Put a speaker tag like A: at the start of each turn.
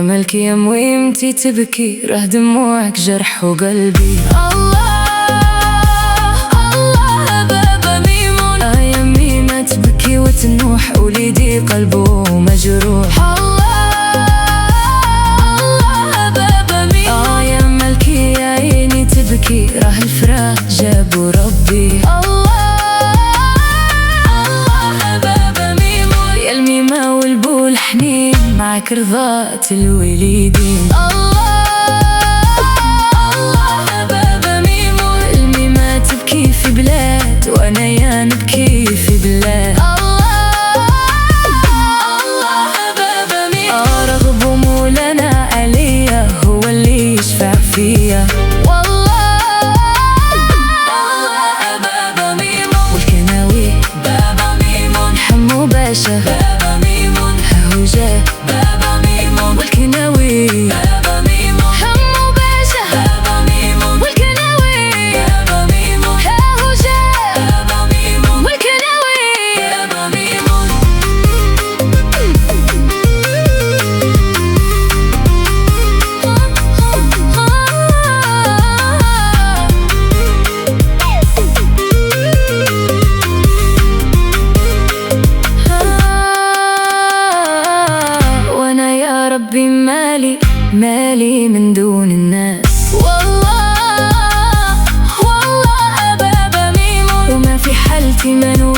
A: يا ملكي يا مويمتي تبكي، راه دموعك جرحوا قلبي. الله بابا ميمون، يا ميمة تبكي وتنوح، وليدي قلبه مجروح. الله بابا ميمون، يا ملكي يا عيني تبكي، راه الفراق جابوا ربي. حنين معك رضات الوليدين. الله بابا ميمون، الميمة تبكي في بلاد وانا يا نبكي في بلاد. الله بابا ميمون، رغب مولانا عليا هو اللي يشفع فيا. والله بابا ميمون، والكناوي بابا ميمون، حمو باشا بابا ميمون، بابا ميمون، والكناوي بابا ميمون، حمو باشا بابا ميمون، والكناوي بابا ميمون، هاهوجا بابا ميمون، والكناوي بابا ميمون. ربي مالي من دون الناس. والله بابا ميمون، وما في حالتي منو